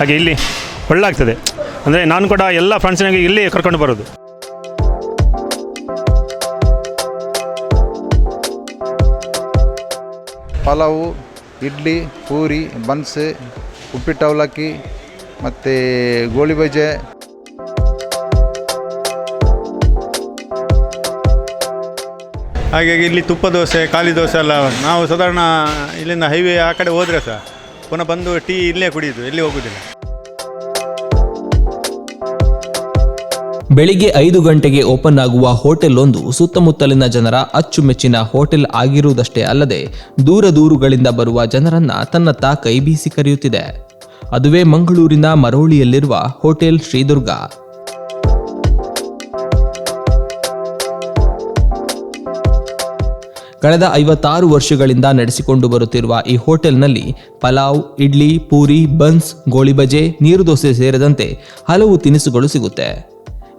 ಹಾಗೆ ಇಲ್ಲಿ ಒಳ್ಳೆ ಆಗ್ತದೆ. ಅಂದರೆ ನಾನು ಕೂಡ ಎಲ್ಲ ಫ್ರೆಂಡ್ಸ್ನಾಗೆ ಇಲ್ಲಿ ಕರ್ಕೊಂಡು ಬರೋದು. ಪಲಾವು, ಇಡ್ಲಿ, ಪೂರಿ, ಬನ್ಸ್, ಉಪ್ಪಿಟ್ಟು ಅವಲಕ್ಕಿ ಮತ್ತು ಗೋಳಿ ಬಜೆ. ಹಾಗಾಗಿ ಇಲ್ಲಿ ತುಪ್ಪ ದೋಸೆ, ಖಾಲಿ ದೋಸೆ ಎಲ್ಲ ನಾವು ಸಾಧಾರಣ ಇಲ್ಲಿಂದ ಹೈವೇ ಆ ಕಡೆ ಹೋದರೆ ಸಹ ಪುನಃ ಬಂದು ಟೀ ಇಲ್ಲೇ ಕುಡಿಯೋದು, ಎಲ್ಲಿ ಹೋಗೋದಿಲ್ಲ. ಬೆಳಿಗ್ಗೆ 5 ಗಂಟೆಗೆ ಓಪನ್ ಆಗುವ ಹೋಟೆಲ್ ಒಂದು ಸುತ್ತಮುತ್ತಲಿನ ಜನರ ಅಚ್ಚುಮೆಚ್ಚಿನ ಹೋಟೆಲ್ ಆಗಿರುವುದಷ್ಟೇ ಅಲ್ಲದೆ ದೂರಗಳಿಂದ ಬರುವ ಜನರನ್ನ ತನ್ನತ್ತ ಕೈ ಬೀಸಿ ಕರೆಯುತ್ತಿದೆ. ಅದುವೇ ಮಂಗಳೂರಿನ ಮರೋಳಿಯಲ್ಲಿರುವ ಹೋಟೆಲ್ ಶ್ರೀದುರ್ಗ. ಕಳೆದ 56 ವರ್ಷಗಳಿಂದ ನಡೆಸಿಕೊಂಡು ಬರುತ್ತಿರುವ ಈ ಹೋಟೆಲ್ನಲ್ಲಿ ಪಲಾವ್, ಇಡ್ಲಿ, ಪೂರಿ, ಬನ್ಸ್, ಗೋಳಿ ಬಜೆ, ನೀರು ದೋಸೆ ಸೇರಿದಂತೆ ಹಲವು ತಿನಿಸುಗಳು ಸಿಗುತ್ತೆ.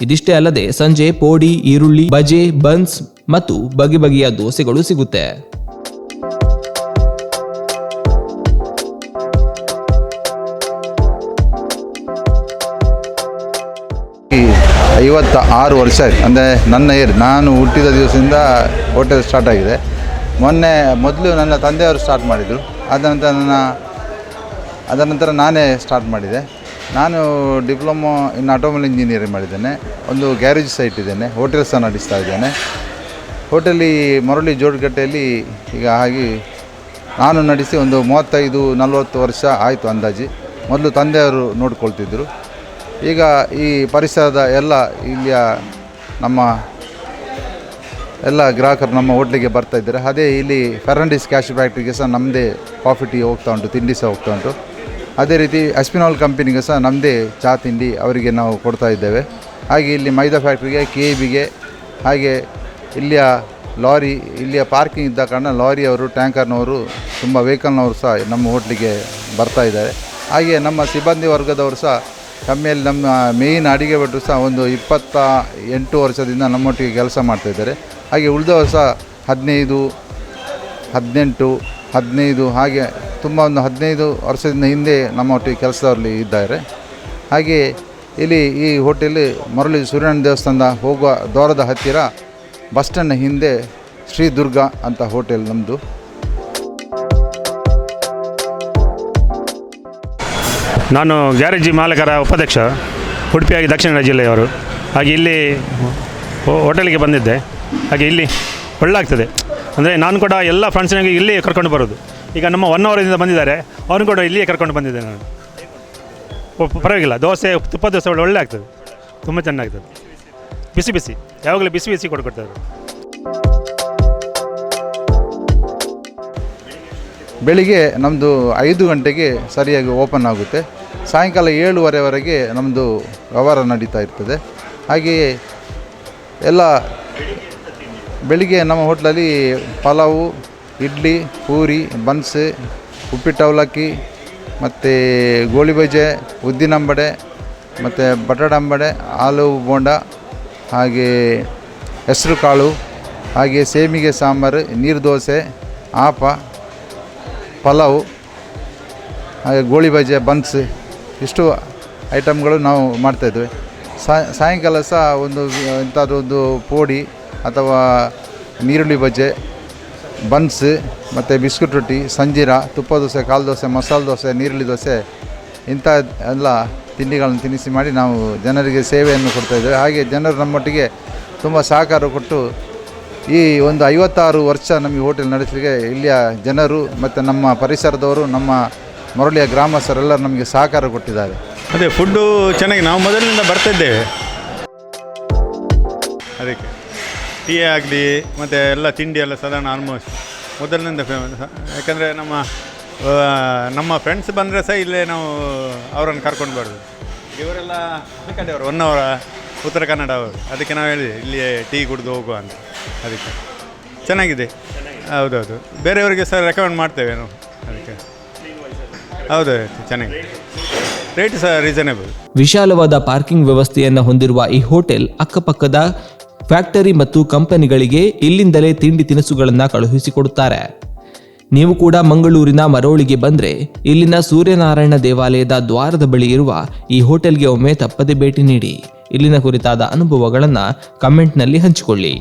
ಇದಿಷ್ಟೇ ಅಲ್ಲದೆ ಸಂಜೆ ಪೋಡಿ, ಈರುಳ್ಳಿ ಬಜೆ, ಬನ್ಸ್ ಮತ್ತು ಬಗೆ ಬಗೆಯ ದೋಸೆಗಳು ಸಿಗುತ್ತೆ. ಈ 56 ವರ್ಷ ಆಯಿತು. ಅಂದರೆ ನಾನು ಹುಟ್ಟಿದ ದಿವಸದಿಂದ ಹೋಟೆಲ್ ಸ್ಟಾರ್ಟ್ ಆಗಿದೆ. ಮೊದಲು ನನ್ನ ತಂದೆಯವರು ಸ್ಟಾರ್ಟ್ ಮಾಡಿದರು. ಅದರ ನಂತರ ನಾನೇ ಸ್ಟಾರ್ಟ್ ಮಾಡಿದೆ. ನಾನು ಡಿಪ್ಲೊಮೊ ಇನ್ ಆಟೋಮೊಬೈಲ್ ಇಂಜಿನಿಯರಿಂಗ್ ಮಾಡಿದ್ದೇನೆ. ಒಂದು ಗ್ಯಾರೇಜ್ ಸೈಟ್ ಇದ್ದೇನೆ, ಹೋಟೆಲ್ ಸಹ ನಡೆಸ್ತಾ ಇದ್ದೇನೆ. ಹೋಟೆಲ್ಲಿ ಮರಳಿ ಜೋಡಗಟ್ಟೆಯಲ್ಲಿ ಈಗ ಹಾಗೆ ನಾನು ನಡೆಸಿ ಒಂದು 35-40 ವರ್ಷ ಆಯಿತು ಅಂದಾಜು. ಮೊದಲು ತಂದೆಯವರು ನೋಡಿಕೊಳ್ತಿದ್ದರು. ಈಗ ಈ ಪರಿಸರದ ಇಲ್ಲಿಯ ನಮ್ಮ ಎಲ್ಲ ಗ್ರಾಹಕರು ನಮ್ಮ ಹೋಟ್ಲಿಗೆ ಬರ್ತಾಯಿದ್ದಾರೆ. ಅದೇ ಇಲ್ಲಿ ಫೆರ್ನಾಂಡಿಸ್ ಕ್ಯಾಶ್ಯೂ ಫ್ಯಾಕ್ಟ್ರಿಗೆ ಸಹ ನಮ್ಮದೇ ಕಾಫಿ ಟೀ ಹೋಗ್ತಾ ಉಂಟು, ತಿಂಡಿ ಸಹ ಹೋಗ್ತಾ ಉಂಟು. ಅದೇ ರೀತಿ ಅಸ್ಪಿನಾಲ್ ಕಂಪನಿಗೆ ಸಹ ನಮ್ಮದೇ ಚಹಾ ತಿಂಡಿ ಅವರಿಗೆ ನಾವು ಕೊಡ್ತಾ ಇದ್ದೇವೆ. ಹಾಗೆ ಇಲ್ಲಿ ಮೈದಾ ಫ್ಯಾಕ್ಟ್ರಿಗೆ, KEBಗೆ, ಹಾಗೆ ಇಲ್ಲಿಯ ಪಾರ್ಕಿಂಗ್ ಇದ್ದ ಕಾರಣ ಲಾರಿಯವರು, ಟ್ಯಾಂಕರ್ನವರು, ತುಂಬ ವೆಹಿಕಲ್ನವರು ಸಹ ನಮ್ಮ ಹೋಟ್ಲಿಗೆ ಬರ್ತಾ ಇದ್ದಾರೆ. ಹಾಗೆ ನಮ್ಮ ಸಿಬ್ಬಂದಿ ವರ್ಗದವರು ಸಹ ಕಮ್ಮಿಯಲ್ಲಿ ನಮ್ಮ ಮೇಯ್ನ್ ಅಡಿಗೆ ಭಟ್ರು ಸಹ ಒಂದು 28 ವರ್ಷದಿಂದ ನಮ್ಮೊಟ್ಟಿಗೆ ಕೆಲಸ ಮಾಡ್ತಾಯಿದ್ದಾರೆ. ಹಾಗೆ ಉಳಿದವರು ಸಹ 15, 18, 15 ಹಾಗೆ ತುಂಬ ಒಂದು 15 ವರ್ಷದಿಂದ ಹಿಂದೆ ನಮ್ಮೊಟ್ಟಿಗೆ ಕೆಲಸದಲ್ಲಿ ಇದ್ದಾರೆ. ಹಾಗೆ ಇಲ್ಲಿ ಈ ಹೋಟೆಲ್ ಮರಳಿ ಸೂರ್ಯನಾರಾಯಣ ದೇವಸ್ಥಾನದ ಹೋಗುವ ದ್ವಾರದ ಹತ್ತಿರ ಬಸ್ ಸ್ಟ್ಯಾಂಡ್ ಹಿಂದೆ ಶ್ರೀದುರ್ಗ ಅಂತ ಹೋಟೆಲ್ ನಮ್ಮದು. ನಾನು ಗ್ಯಾರೇಜ್ ಮಾಲಕರ ಉಪಾಧ್ಯಕ್ಷ, ಉಡುಪಿಯಾಗಿ ದಕ್ಷಿಣ ಕನ್ನಡ ಜಿಲ್ಲೆಯವರು. ಹಾಗೆ ಇಲ್ಲಿ ಹೋಟೆಲಿಗೆ ಬಂದಿದ್ದೆ. ಹಾಗೆ ಇಲ್ಲಿ ಒಳ್ಳೆ ಆಗ್ತದೆ. ಅಂದರೆ ನಾನು ಕೂಡ ಎಲ್ಲ ಫ್ರೆಂಡ್ಸ್ನಾಗೆ ಇಲ್ಲಿ ಕರ್ಕೊಂಡು ಬರೋದು. ಈಗ ನಮ್ಮ 1 ಅವರಿಂದ ಬಂದಿದ್ದಾರೆ, ಅವ್ರನ್ನ ಕೂಡ ಇಲ್ಲಿಯೇ ಕರ್ಕೊಂಡು ಬಂದಿದ್ದೆ ನಾನು. ಪರವಾಗಿಲ್ಲ, ದೋಸೆ, ತುಪ್ಪ ದೋಸೆ ಒಳ್ಳೆ ಆಗ್ತದೆ, ತುಂಬ ಚೆನ್ನಾಗ್ತದೆ. ಬಿಸಿ ಯಾವಾಗಲೂ ಬಿಸಿ ಕೊಡ್ತಾರೆ. ಬೆಳಿಗ್ಗೆ ನಮ್ಮದು 5 ಗಂಟೆಗೆ ಸರಿಯಾಗಿ ಓಪನ್ ಆಗುತ್ತೆ. ಸಾಯಂಕಾಲ 7:30ವರೆಗೆ ನಮ್ಮದು ವ್ಯವಹಾರ ನಡೀತಾ ಇರ್ತದೆ. ಹಾಗೆಯೇ ಬೆಳಿಗ್ಗೆ ನಮ್ಮ ಹೋಟ್ಲಲ್ಲಿ ಪಲಾವು, ಇಡ್ಲಿ, ಪೂರಿ, ಬನ್ಸ್, ಉಪ್ಪಿಟ್ಟು ಅವಲಕ್ಕಿ ಮತ್ತು ಗೋಳಿ ಬಜೆ, ಉದ್ದಿನಂಬಡೆ ಮತ್ತು ಬಟಾಟಂಬಡೆ, ಆಲೂ ಬೋಂಡ, ಹಾಗೆ ಹೆಸರು ಕಾಳು, ಹಾಗೆ ಸೇಮಿಗೆ ಸಾಂಬಾರು, ನೀರು ದೋಸೆ, ಆಪ, ಪಲಾವು, ಹಾಗೆ ಗೋಳಿ ಬಜೆ, ಬನ್ಸ್, ಇಷ್ಟು ಐಟಮ್ಗಳು ನಾವು ಮಾಡ್ತಾಯಿದ್ವಿ. ಸಾಯಂಕಾಲ ಸಹ ಇಂಥದ್ದು ಒಂದು ಪೋಡಿ ಅಥವಾ ನೀರುಳ್ಳಿ ಬಜೆ, ಬನ್ಸ್ ಮತ್ತು ಬಿಸ್ಕುಟ್ ರೊಟ್ಟಿ, ಸಂಜೀರ, ತುಪ್ಪ ದೋಸೆ, ಕಾಲು ದೋಸೆ, ಮಸಾಲೆ ದೋಸೆ, ನೀರುಳ್ಳಿ ದೋಸೆ, ಇಂಥ ಎಲ್ಲ ತಿಂಡಿಗಳನ್ನು ತಿನಿಸಿ ಮಾಡಿ ನಾವು ಜನರಿಗೆ ಸೇವೆಯನ್ನು ಕೊಡ್ತಾಯಿದ್ದೇವೆ. ಹಾಗೆ ಜನರು ನಮ್ಮೊಟ್ಟಿಗೆ ತುಂಬ ಸಹಕಾರ ಕೊಟ್ಟು ಈ ಒಂದು 56 ವರ್ಷ ನಮಗೆ ಹೋಟೆಲ್ ನಡೆಸಲಿಕ್ಕೆ ಇಲ್ಲಿಯ ಜನರು ಮತ್ತು ನಮ್ಮ ಪರಿಸರದವರು, ನಮ್ಮ ಮರಳಿಯ ಗ್ರಾಮಸ್ಥರೆಲ್ಲರೂ ನಮಗೆ ಸಹಕಾರ ಕೊಟ್ಟಿದ್ದಾರೆ. ಅದೇ ಫುಡ್ಡು ಚೆನ್ನಾಗಿ ನಾವು ಮೊದಲಿನಿಂದ ಬರ್ತಾಯಿದ್ದೇವೆ. ಅದಕ್ಕೆ ಟೀ ಆಗಲಿ ಮತ್ತು ಎಲ್ಲ ತಿಂಡಿ ಎಲ್ಲ ಸಾಧಾರಣ ಆಲ್ಮೋಸ್ಟ್ ಮೊದಲಿನಿಂದ ಫೇಮಸ್. ಯಾಕಂದರೆ ನಮ್ಮ ಫ್ರೆಂಡ್ಸ್ ಬಂದರೆ ಸಹ ಇಲ್ಲೇ ನಾವು ಅವರನ್ನು ಕರ್ಕೊಂಡು ಬರೋದು. ಇವರೆಲ್ಲ ಆ ಕಡೆಯವರು, ಹೊನ್ನಾವರ, ಉತ್ತರ ಕನ್ನಡ ಅವರು. ಅದಕ್ಕೆ ನಾವು ಹೇಳಿದೆ ಇಲ್ಲಿಯೇ ಟೀ ಕುಡಿದು ಹೋಗುವ ಅಂತ. ಅದಕ್ಕೆ ಚೆನ್ನಾಗಿದೆ. ಹೌದೌದು, ಬೇರೆಯವರಿಗೆ ಸಹ ರೆಕಮೆಂಡ್ ಮಾಡ್ತೇವೆ ನಾವು. ಅದಕ್ಕೆ ಹೌದು, ಚೆನ್ನಾಗಿದೆ. ರೇಟ್ ಸಹ ರೀಸನೇಬಲ್. ವಿಶಾಲವಾದ ಪಾರ್ಕಿಂಗ್ ವ್ಯವಸ್ಥೆಯನ್ನು ಹೊಂದಿರುವ ಈ ಹೋಟೆಲ್ ಅಕ್ಕಪಕ್ಕದ ಫ್ಯಾಕ್ಟರಿ ಮತ್ತು ಕಂಪನಿಗಳಿಗೆ ಇಲ್ಲಿಂದಲೇ ತಿಂಡಿ ತಿನಿಸುಗಳನ್ನು ಕಳುಹಿಸಿಕೊಡುತ್ತಾರೆ. ನೀವು ಕೂಡ ಮಂಗಳೂರಿನ ಮರೋಳಿಗೆ ಬಂದ್ರೆ ಇಲ್ಲಿನ ಸೂರ್ಯನಾರಾಯಣ ದೇವಾಲಯದ ದ್ವಾರದ ಬಳಿ ಇರುವ ಈ ಹೋಟೆಲ್ಗೆ ಒಮ್ಮೆ ತಪ್ಪದೆ ಭೇಟಿ ನೀಡಿ. ಇಲ್ಲಿನ ಕುರಿತಾದ ಅನುಭವಗಳನ್ನು ಕಮೆಂಟ್ನಲ್ಲಿ ಹಂಚಿಕೊಳ್ಳಿ.